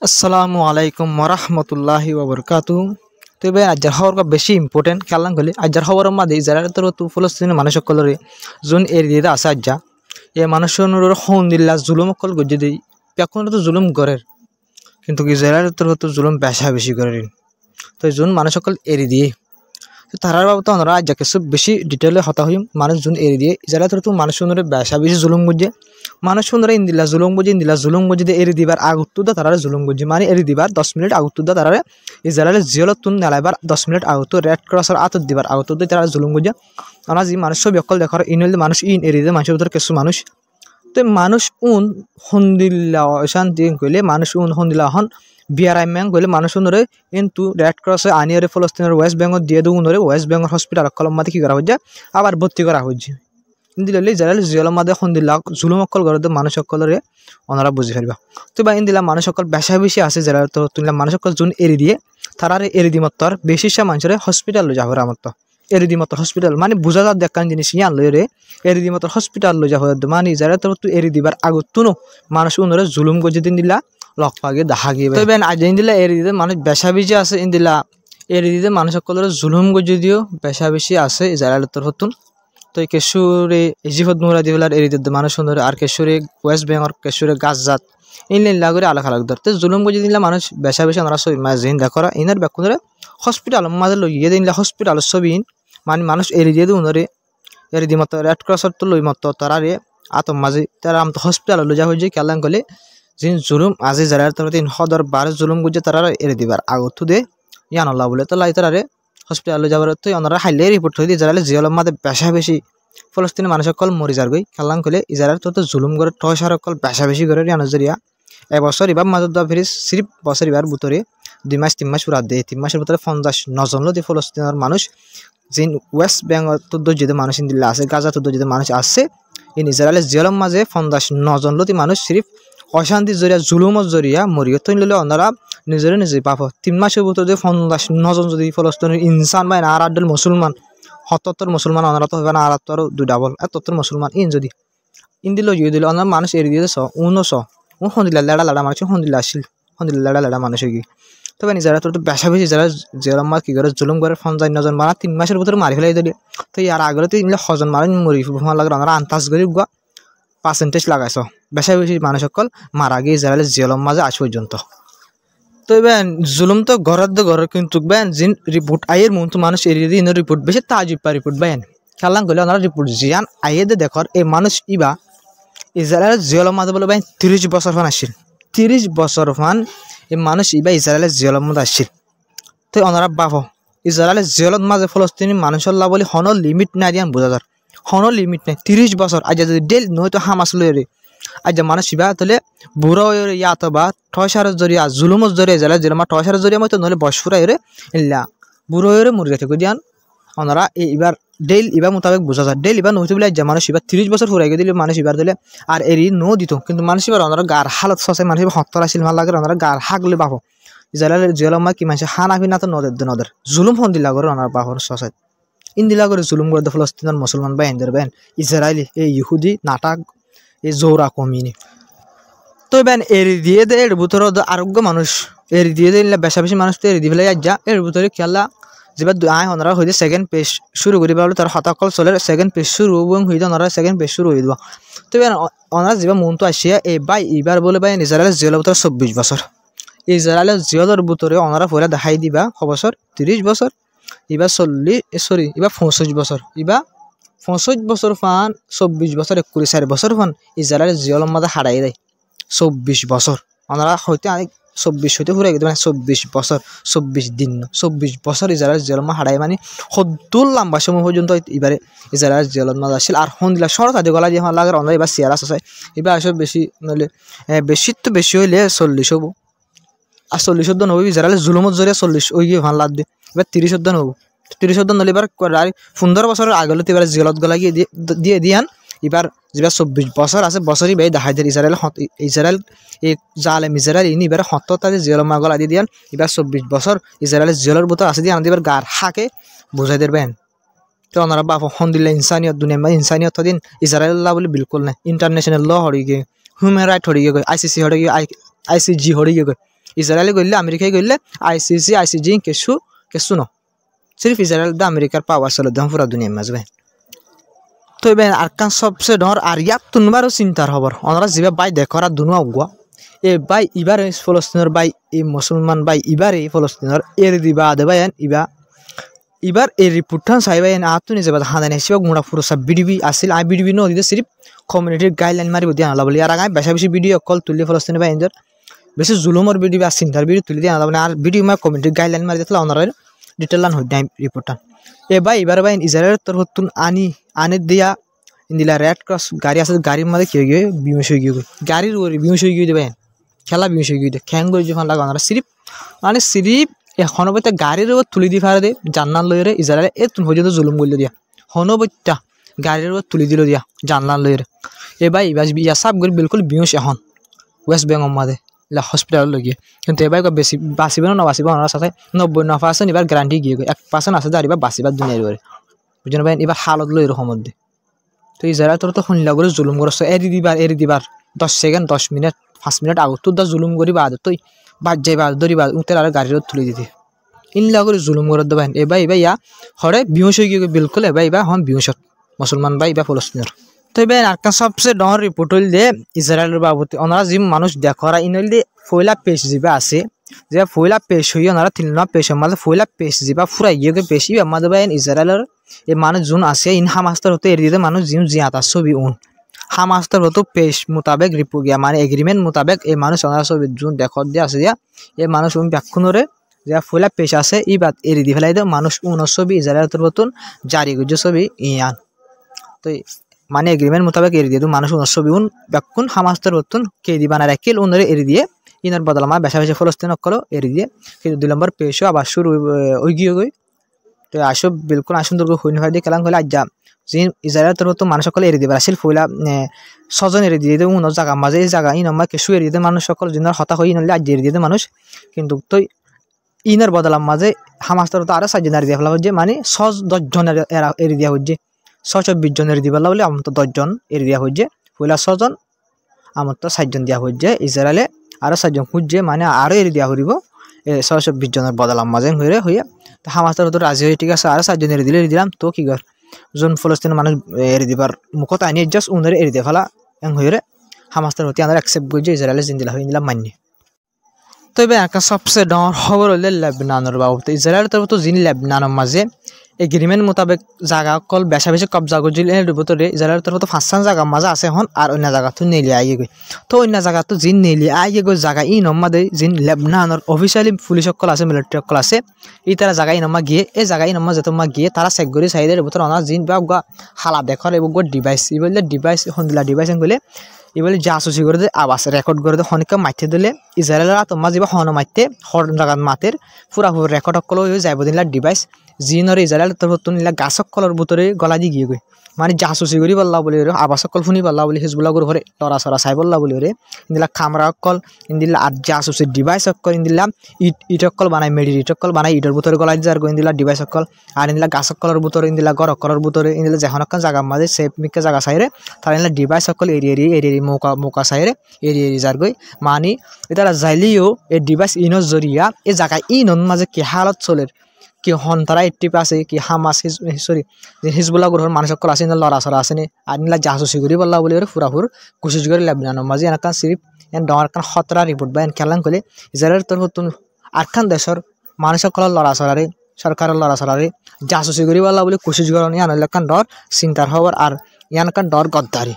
আসসালামু আলাইকুম ওরহমতুল্লাহি ওবরকাতু। তবে আজর খবর বেশি ইম্পর্টেন্ট খেলাম গেলে আজর খবরের মাঝে ইসরায়েলের তো ফলস্তিনের মানুষ সকলের যোন এরিয়া আছে আজ্জা এই মানুষের হন দিল্লা জুলুম অকল গজ্জে দিই এখন তো জুলুম গড়ের কিন্তু ইসরায়েলের তো জুলুম বেশা বেশি গড়ের তো যোন মানুষ সকল এরি দিয়ে তো তারার বাবদ আমরা আজ কিছু বেশি ডিটেলে হতা হইম মানুষ যোন এরি দিয়ে ইসরায়েলের তো মানুষ বেশা বেশি জুলুম গজ্জে মানুষ ইন্দিলা জুলুম বুঝি এরি দিবার আগুত্তুদা তারা জুলুম বুঝি মানে এরি দিবার 10 মিনিট আগুত্তুদা তারা ইসরায়েলের জিয়লতুন নেলাইবার 10 মিনিট আগুত রেড ক্রসের আতত দিবার আগুত্তুদা তারা জুলুম বুঝি আমরা যে মানুষ সব অকল দেখার ইনল মানুষ ইন এরি দিয়ে মানুষের ভিতরে কিছু মানুষ তো মানুষ হন্দিল্লা শান্তি কইলে মানুষ হন্দিল্লা হন বিয়ারাইম্যাং কইলে মানুষ উনরে কিন্তু রেড ক্রসে আনিয়ারে ফলস্তিনের ওয়েস্ট বেঙ্গল দিয়ে দুনরে ওয়েস্ট বেঙ্গল হসপিটাল কলমাতে কি করা হচ্ছে আবার ভর্তি করা হচ্ছে ইন্দিলে ইসরায়েল জিয়ল মাদে হন্দিল্লা জুলুম অকল গড়ে মানুষ সকলরে ওনারা বুঝি ফেলবা তো বা ইন্দিলা মানুষ সকল বেশা বেশি আছে যারা তো তুললা মানুষ সকল যোন এরি দিয়ে তারারে এরি দি মতর বেশিসা মানুষের হসপিটাল লই যাবার মত এরি দি মতর হসপিটাল মানে বুঝা যা দেখান জিনিস ইয়ান লই রে এরি দি মতর হসপিটাল লই যাবার মানে যারা তো এরি দিবার আগতুনো মানুষ উনরে জুলুম গজি দিন দিলা লক পাগে দেখা গিয়ে তো বেন আজ ইন্দিলা এরি দিতে মানুষ বেশা বেশি আছে ইন্দিলা এরি দিতে মানুষ সকলের জুলুম গজি দিও বেশা বেশি আছে ইসরায়েলের তরফতুন তো কেশুরে ইজিফত নুরা দিবলার এরি দিতে মানুষ সুন্দর আর কেশুরে ওয়েস্ট বেঙ্গল কেশুরে গাছজাত ইনলাইন লাগরে আলাক আলাক ধরতে জুলুম বুঝে দিলা মানুষ বেশা বেশি আমরা সব জিন দেখরা ইনার বেকুনরে হসপিটাল মাঝে লইয়ে দিন হসপিটাল সবিন মানে মানুষ এরি দিয়ে উনরে এরি দি মত রেড ক্রসর তো লই মত তারারে আতম মাঝে তারা আম তো হসপিটাল লই যা হই যে কেলাং গলে জিন জুলুম আজি যারা তারা তিন হদর বার জুলুম গুজে তারা এরি দিবার আগত দে ইয়ান আল্লাহ বলে তো লাই তারারে হসপিটাল যাবার তো ওনারা হাইলে রিপোর্ট হয়ে দিয়ে ইসরায়েলের জিয়লের মাঝে বেশা বেশি ফলস্তিনের মানুষ সকল মরি যার গই খেলাম কলে ইসরায়েল তো জুলুম করে টয়সার সকল বেশা বেশি করে নজরিয়া এবছর এবার মাজত দেওয়া ফিরি সিরিপ বছর এবার বুতরে 2 মাস 3 মাস পুরা দেয় 3 মাসের ভিতরে 50 জন লোক ফলস্তিনের মানুষ যিনি ওয়েস্ট বেঙ্গল তো যদি মানুষ ইন্দিল্লা আছে গাজা তো যদি মানুষ আছে ইন ইসরায়েলের জিয়লের মাঝে 50 জন লোক মানুষ সিরিপ অশান্তি জরিয়া জুলুমত জরিয়া মরিও তো নিলে ওনারা নিজের নিজে পাপ 3 মাসের ভিতরে 50 জন যদি ফলস্তিনের ইনসান বা আর আডল মুসলমান 77 মুসলমান ওনারা তো হবে না আর দুই ডাবল 71 মুসলমান ইন যদি ইন দিল ইয়ে দিল ওনার মানুষ এড়িয়ে দিয়েছ উনশ হন্দিল্লা লেড়া লেড়া মানুষ হন্দিল্লা আসিল হন্দিল্লা লেড়া লেড়া মানুষ কি তবে যারা তোর বেশা বেশি যারা জেলাম্মা কি করে জুলুম করে 55 জন মারা 3 মাসের ভিতরে মারি ফেলাই দিলি তো ইয়ার আগে তো ইনলে হজন মারা মরি ভুয়া লাগে ওনারা আন্তাজ করে গুয়া পার্সেন্টেজ লাগাইছ বেশা বেশি মানুষ সকল মারা গিয়ে যারা জেলাম মাঝে আজ পর্যন্ত তো বেন জুলুম তো ঘর কিন্তু বেন জিন রিপোর্ট আয়ের মন তো মানুষ এরিয়ে দিয়ে রিপোর্ট বেশি তাজিপা রিপোর্ট বেন খেলাম গেলে ওনারা রিপোর্ট জিয়ান আইয়ে দে দেখর এই মানুষ ইবা ইসরায়েলের জিয়লের মাঝে বলে বেন 30 বছর ফান আসছিল 30 বছর ফান এই মানুষ ইবা ইসরায়েলের জিয়লের মধ্যে আসছিল তো ওনারা বাপ ইসরায়েলের জিয়লের মাঝে ফলস্তিনি মানুষের লা বলে হন লিমিট নাই দিয়ান বোঝা যার হন লিমিট নাই 30 বছর আজ যদি ডেল নয়তো হামাস লয়ে আজ মানুষ ইবা তাহলে বুড়ো ইয়াত বা টয়সার জরিয়া জুলুমত জরিয়া জেলা জেলা টয়সার জরিয়া মতো নহলে বয়সফুরা এরে ইল্লা বুড়ো মুরগি থেকে দিয়ান ওনারা এইবার ডেল ইবা মোতাবেক বোঝা যায় ডেল ইবা নইতে বলে মানুষ এবার 30 বছর ফুরাই দিলে মানুষ এবার দিলে আর এরি নো দিত কিন্তু মানুষ এবার ওনারা গার হালত সসে মানুষ হত্তর আসিল ভাল লাগে ওনারা গার হাগলে বাপো ইসরায়েলের জেলামা কি মানুষ হানা ফিনা তো নদের জুলুম হন দিলা করে ওনার বাপর সসাই ইন্দিলা করে জুলুম করে ফলস্তিনের মুসলমান বা হিন্দুর বেন ইসরায়েলি এই ইহুদি নাটক এই জোরা কমিনি তো বেন এরি দিয়ে দে এর ভিতরে আরোগ্য মানুষ এরি দিয়ে দিলে বেশা বেশি মানুষ তো এরি দিয়ে ফেলে যা এর ভিতরে খেলা যেবার আয় ওনারা হয়ে সেকেন্ড পেজ শুরু করি বলে তার হতাকল চলে সেকেন্ড পেজ শুরু এবং হয়ে ওনারা সেকেন্ড পেজ শুরু হয়ে দেওয়া তো এবার ওনারা যেবার মন তো আসিয়া এই বাই এইবার বলে বাই ইসরায়েলের জিয়লের ভিতরে 24 বছর ইসরায়েলের জিয়লের ভিতরে ওনারা পরে দেখাই দিবা বছর 30 বছর এবার 40 এবার 65 বছর এবার 65 বছর ফান 24 বছর 24 বছর ফান ইসরায়েলের জিয়লের মধ্যে হারাই দেয় 24 বছর ওনারা হইতে 24 হইতে ঘুরে গেছে মানে 24 বছর 24 দিন 24 বছর ইসরায়েলের জেলমা হারাই মানে 70 লম্বা সময় পর্যন্ত এবারে ইসরায়েলের জেলমা আসছিল আর হন্দিলা শরৎ আদি গলা দিয়ে লাগে ওনারা এবার চেয়ার আছে এবার আসলে বেশি নইলে বেশি তো বেশি হইলে 40 হবো আর 40 দিন হবো ইসরায়েলের জুলুমত জরিয়া 40 ওই গিয়ে ভাল লাগবে এবার 30 দিন হবো 30 দিন হলে এবার 15 বছরের আগে হলে এবার জেলত গলা গিয়ে দিয়ে দিয়ান এবার যেবার 24 বছর আছে বছরই ভাই দেখাই দেয় ইসরায়েল এই জালেম ইসরায়েল ইনি এবার 70 জেল মাগল আদি দিয়ান এবার 24 বছর ইসরায়েলের জেলের ভিতর আছে দিয়ে আমাদের এবার গার হাকে বুঝাই দেবেন তো ওনারা বাপ হন্দিল্লা ইনসানিয়ত দুনিয়া মানে ইনসানিয়ত দিন ইসরায়েল বলে বিলকুল নাই ইন্টারন্যাশনাল ল হড়ি গিয়ে হিউম্যান রাইট হড়ি গিয়ে ICC হড়ি গিয়ে ICG হড়ি গিয়ে ইজরায়েলে গলে আমেরিকায় গলে আইসিসি আইসিজি কেসু ন সির্ফ ইজরায়েল দা আমেরিকার পাওয়ার চলে দম পুরা দুনিয়ার মাঝে তো এবার আরকান সবচেয়ে ডর আর ইয়াক তুনবারও চিন্তার খবর ওনারা যেভাবে বাই দেখরা দুনুয়া উগুয়া এ বাই ইবারে ফলস্তিনের বাই এই মুসলমান বাই ইবারে ফলস্তিনের এর দিবা দেবায়ন ইবার এই রিপোর্টটা সাইবায়ন আতুনি যেবা হাদানে হিসেবে গুণা পুরো বিডিবি আসিল আই বিডিবি নো দিতে সির্ফ কমিউনিটির গাইডলাইন মারি দিয়া আলা বলি আর আগে বেশি বেশি ভিডিও কল তুলি ফলস্তিনি বাই ইনজার বেশি জুলুমর ভিডিও বা চিন্তার ভিডিও তুলি দিয়া আলা বলি আর ভিডিও মা কমিউনিটির গাইডলাইন মারি দিতলা ওনারা ডিটেল লান হই নাই রিপোর্টটা এ বাই ইবার বাই ইসরায়েলের তরফতুন আনি দিয়া ইন্দিলা রেড ক্রস গাড়ি আছে গাড়ির মধ্যে কি গিয়ে বিমশ হয়ে গিয়ে গাড়ির ওরে বিমশ হয়ে গিয়ে দেবেন খেলা বিমশ হয়ে গিয়ে খ্যাং করে যখন লাগা ওনারা সিরিপ মানে সিরিপ হনবত্যা গাড়ির ওপর তুলি দি ফারে দে জান্নাল লইরে ইসরায়েলে এ পর্যন্ত জুলুম করল দিয়া হনবত্যা গাড়ির ওপর তুলি দিল দিয়া জানলান লইরে এ ভাই ইয়া সব করে বিলকুল বিমশ এখন ওয়েস্ট বেঙ্গল মাঝে হসপিটাল লগিয়ে কিন্তু এবার বেশি বাঁচিব না বাঁচিব ওনার সাথে 90% এবার গ্যারান্টি গিয়ে 1% আছে আর এবার বাঁচিবার দুনিয়ার এবারে বুঝলেন ভাই এবার হালত লই এরকম মধ্যে তো ইসরায়েল তোর তো শুনলা করে জুলুম করছ এরি দিবার 10 সেকেন্ড 10 মিনিট 5 মিনিট আগত তো জুলুম করি বাদ তুই বাদ যাই বাদ ধরি বাদ উঠে আর গাড়ির তুলে দিতে ইনলা করে জুলুম করে দেবেন এবার ইয়া হরে বিহুশ হয়ে গিয়ে বিলকুল এবার হন বিহুশত মুসলমান বা এবার ফলস্তিনের তো এবার আরকান সবচেয়ে ডর রিপোর্ট হইল যে ইসরায়েলের বাবদ ওনারা যে মানুষ দেখরা ইনল দিয়ে ফয়লা পেশ যা আছে যে ফয়লা পেশ হয়ে ওনারা তিলনা পেশ মাঝে ফয়লা পেশ যা ফুরা গিয়ে পেশি আমাদের বাইন ইসরায়েলের এই মানুষ যোন আছে ইন হামাস্তার হতে এর দিয়ে মানুষ যিন জিয়াতা ছবি উন হামাস্তার হতো পেশ মোতাবেক রিপোর্ট গিয়া মানে এগ্রিমেন্ট মোতাবেক এই মানুষ ওনারা ছবি যোন দেখত দিয়ে আছে দিয়া এই মানুষ ব্যাখ্যানরে যে ফয়লা পেশ আছে ই বাদ এরি দি ফেলাই দেয় মানুষ উন ছবি ইসরায়েলের তরফতুন জারি করছে ছবি ইয়ান তো মানে এগ্রিমেন্ট মোতাবেক এরি দিয়ে মানুষ ছবি উন ব্যাকুন হামাস্তার বর্তন কে দি বানা রাখিল উনরে এরি দিয়ে ইনার বদলা মা বেশা বেশি ফলস্তিন অকলো এরি দিয়ে কিন্তু 2 নম্বর পেশও আবার শুরু ওই গিয়ে গই তো আসব বিলকুল আসুন্দর হইন হয় দিয়ে কেলাম হলে আজ্জা যে ইসরায়েলের তরফ মানুষ সকলে এরি দিবার আসিল ফয়লা ছজন এরি দিয়ে উন জায়গা মাঝে এই জায়গা ইন আমার কেসু এরি দিয়ে মানুষ সকল যিনার হতা হই নলে আজ এরি দিয়ে মানুষ কিন্তু তো ইনার বদলাম মাঝে হামাস্তার তো আরো 4 জন এরি দিয়ে ফেলা হচ্ছে মানে 10 জন এরি দিয়া হচ্ছে 620 জন এরি দিবার বলে আমার তো 10 জন এরি দিয়া হচ্ছে ফয়লা 6 জন আমার তো 7 জন দিয়া হচ্ছে ইসরায়েলে আরো 7 জন খুঁজছে মানে আরো এরি দিয়া হরিব 620 জনের বদলাম মাঝে হইয়া তো হামাস্তার তো রাজি হয়ে ঠিক আছে আরো 7 জন এরি দিলাম তো কি কর জন ফলস্তিনের মানুষ এরি দিবার মুখত আনি জাস্ট উনারে এরি দিয়ে ফেলা এং হইরে হামাস্তার হতে আমরা অ্যাকসেপ্ট করছে ইসরায়েলে জিন্দিলা হয়ে নিলাম মান্য তো এবার একটা সবচেয়ে ডর খবর হলে লেবনানের বাবদ ইসরায়েলের তরফ তো যিনি লেবনানের মাঝে এগ্রিমেন্ট মোতাবেক জায়গা কল বেশা বেশি কবজা করছিল এর ভিতরে ইসরায়েলের তরফ তো 5 জায়গা মাঝে আছে এখন আর অন্য জায়গা তো নেলি আইয়ে গই তো অন্য জায়গা তো যিন নেলি আইয়ে গই জায়গা ই নমাদে যিন লেবনানের অফিসিয়ালি পুলিশ সকল আছে মিলিটারি সকল আছে ই তারা জায়গা ই নমা গিয়ে এই জায়গা ই নমা যেত মা গিয়ে তারা চেক করে সাইডের ভিতরে অনা যিন বা হালা দেখর এবং ডিভাইস ই বলে ডিভাইস হন্দিলা ডিভাইস বলে এবারে জাসুসি করে দে আবাস রেকর্ড করে দে হনিকা মাইতে দিলে ইসরায়েলের আতমা যাবা হন মাইতে হর জাগাত মাতের পুরা রেকর্ড সকল হয়ে যাইব দিলা ডিভাইস জিনর ইসরায়েল তরফতুন ইলা গাছক কলর ভিতরে গলা দি গিয়ে গই মানে জাসুসি করি বললা বলি রে আবাস সকল শুনি বললা বলি হিজবুল্লাহ করে ঘরে লড়া সরা সাই বললা বলি রে ইন্দিলা খামরা সকল ইন্দিলা আর জাসুসি ডিভাইস সকল ইন্দিলা ইট সকল বানাই মেডি ইট সকল বানাই ইটের ভিতরে গলা যার গো ইন্দিলা ডিভাইস সকল আর ইন্দিলা গাছক কলর ভিতরে ইন্দিলা গর কলর ভিতরে ইন্দিলা যেহন একটা জায়গা মাঝে সেফ মিকে জায়গা সাইরে তার ইন্দিলা ডিভাইস সকল এরি মোকা সাইরে এরি যার গই মানি এটারা যাইলিও এই ডিভাইস ইনর জরিয়া এই জায়গা ইনন মাঝে কি হালত চলের কি হন তারা 80 আছে কি হামাস সরি যে হিজবুল্লাহ গ্রহণ মানুষ সকল আছে লড়া সরা আছে আর নিলা জাসুসি করি বললা বলি ফুরাফুর কোশিশ করে লেবনানের মাঝে এনকান সিরিপ এন ডর কান খতরা রিপোর্ট বা এন খেলান কলে ইসরায়েলের তরফতুন আরকান দেশের মানুষ সকল লড়া সরারে সরকারের লড়া সরারে জাসুসি করি বললা বলি কোশিশ করে ইয়ান এলাকান ডর চিন্তার খবর আর ইয়ানকান ডর গদ্দারি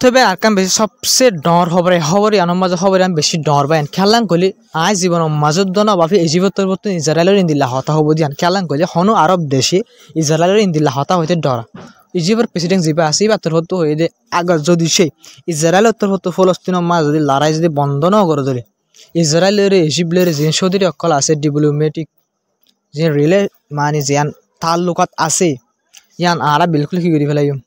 তবে আরকান বেশি সবচেয়ে ডর খবর ইয়ানোর মাঝে খবর আমি বেশি ডর বাইন খেলান কলি আজ জীবন মাজুদ দনা বাফি এই জীবন তরফতুন ইসরায়েলের ইন্দিল্লা হতা হব দিয়ান খেলান কলি হনো আরব দেশে ইসরায়েলের ইন্দিল্লা হতা হইতে ডরা ইজিপ্টের প্রেসিডেন্ট যিবা আছে বা তরফত হয়ে দে আগর যদি সেই ইসরায়েলের তরফত ফলস্তিনের মাঝ যদি লড়াই যদি বন্ধ ন করে ধরে ইসরায়েলের ইজিপ্টের যে সৌদির অকল আছে ডিপ্লোমেটিক যে রিলে মানে যেন তাল্লুকাত আছে ইয়ান আরা বিলকুল কি করে ফেলাইম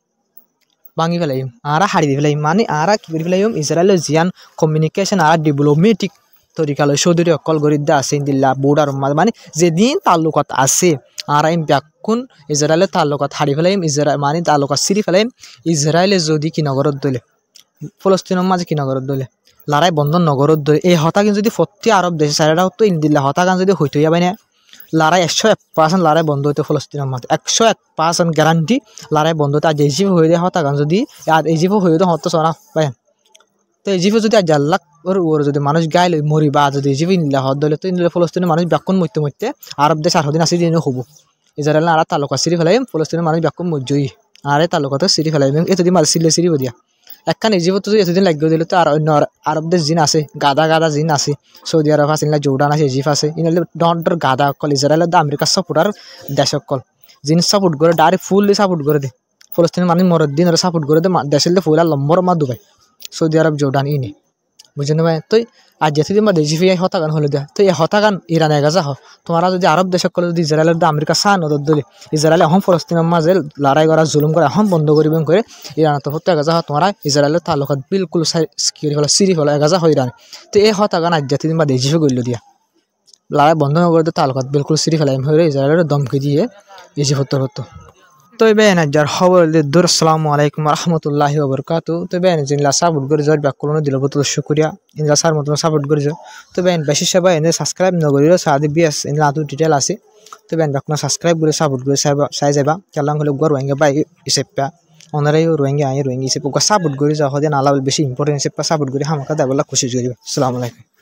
ভাঙি ফেলাইম আরা হারি দি ফেলাইম মানে আরা কি করে ফেলাইম ইসরায়েলের জিয়ান কমিউনিকেশন আর ডিপ্লোমেটিক তরিকালৈ সৌদি অকল গরিদ্দা আছে ইন্দিল্লা বর্ডার মানে যেদিন তাল্লুকাত আছে আর আমি ব্যাকুন ইসরায়েলের তাল্লুকাত হারি ফেলাইম ইসরায়েল মানে তাল্লুকাত সিরি ফেলাইম ইসরায়েলে যদি কি নগরত দলে ফলস্তিনের মাঝে কি নগরত দলে লড়াই বন্ধ নগরত ধরে এই হতাগান যদি প্রতি আরব দেশে সাইডা তো ইন্দিল্লা হতাগান যদি হইতে যাবে না লড়াই 101% লড়াই বন্ধ হইতে ফলস্তিনের মধ্যে 101% গ্যারান্টি লড়াই বন্ধ হইতে আজ ইজিপ্ট হয়ে যায় হতাগান যদি আর ইজিপ্ট হয়ে তো হতো সোনা ভাই তো ইজিপ্ট যদি আজ আল্লাহ ওর যদি মানুষ গাইল মরি বা যদি ইজিপ্ট ইন্দিল্লা হত ধরলে তো ইন্দিল্লা ফলস্তিনের মানুষ ব্যাকুন মরতে মরতে আরব দেশ 8 দিন আসি দিনও হবো ইসরায়েল আর তালুকা সিরি ফেলাই ফলস্তিনের মানুষ ব্যাকুন মরজই আর এই তালুকাতে সিরি ফেলাই এতদিন মার সিরি দিয়া একখান ইজিপ্ট যদি এতদিন লাগিয়ে দিল তো আর অন্য আরব দেশ জিন আছে গাদা জিন আছে সৌদি আরব আছে ইনলা জোর্ডান আছে ইজিপ্ট আছে ইনলে ডর গাদা অকল ইসরায়েলের আমেরিকার সাপোর্টার দেশ অকল জিন সাপোর্ট করে ডাইরেক্ট ফুললি সাপোর্ট করে দে ফলস্তিনের মানুষ মরদ দিন সাপোর্ট করে দে দেশের ফুল আর লম্বর মা দুবাই সৌদি আরব জোর্ডান ইনি বুঝলেন ভাই তো আর যেদিন বা ইজিপ্ট হতাগান হলে দেয় তো এই হতাগান ইরানে গাজা হোক তোমরা যদি আরব দেশ সকলে যদি ইসরায়েলের আমেরিকা চান ওদের দলে ইসরায়েল এখন ফলস্তিনের মাঝে লড়াই করা জুলুম করা এখন বন্ধ করিবেন করে ইরান তো হত্যা গাজা হোক তোমরা ইসরায়েলের তালুকাত বিলকুল সিরি ফেলা এগাজা হয় ইরান তো এই হতাগান আজ যেদিন বা ইজিপ্ট করল দিয়া লড়াই বন্ধ না করে তালুকাত বিলকুল সিরি ফেলাই হয়ে ইসরায়েলের দমকে দিয়ে ইজিপ্ট হতো তো বেন যার খবর দূর আসসালামু আলাইকুম রহমতুল্লাহি ওবরকাতু তো বেন জিনলা সাপোর্ট করে যার ব্যাকরণ দিল বহুত শুকরিয়া ইনলা সার মতন সাপোর্ট করে যাও তো বেন বেশি সবাই এনে সাবস্ক্রাইব নগরিল সাদি বিএস ইনলা আতু ডিটেল আছে তো বেন ব্যাকরণ সাবস্ক্রাইব করে সাপোর্ট করে সাই যাবা কেলাম হলে গর রোহিঙ্গা বাই ইসেপা অনারাই রোহিঙ্গা আই রোহিঙ্গা ইসেপ সাপোর্ট করে যাও হদে নালা বেশি ইম্পর্টেন্ট ইসেপা সাপোর্ট করে হামাকা দেবলা খুশি করিবা আসসালামু আলাইকুম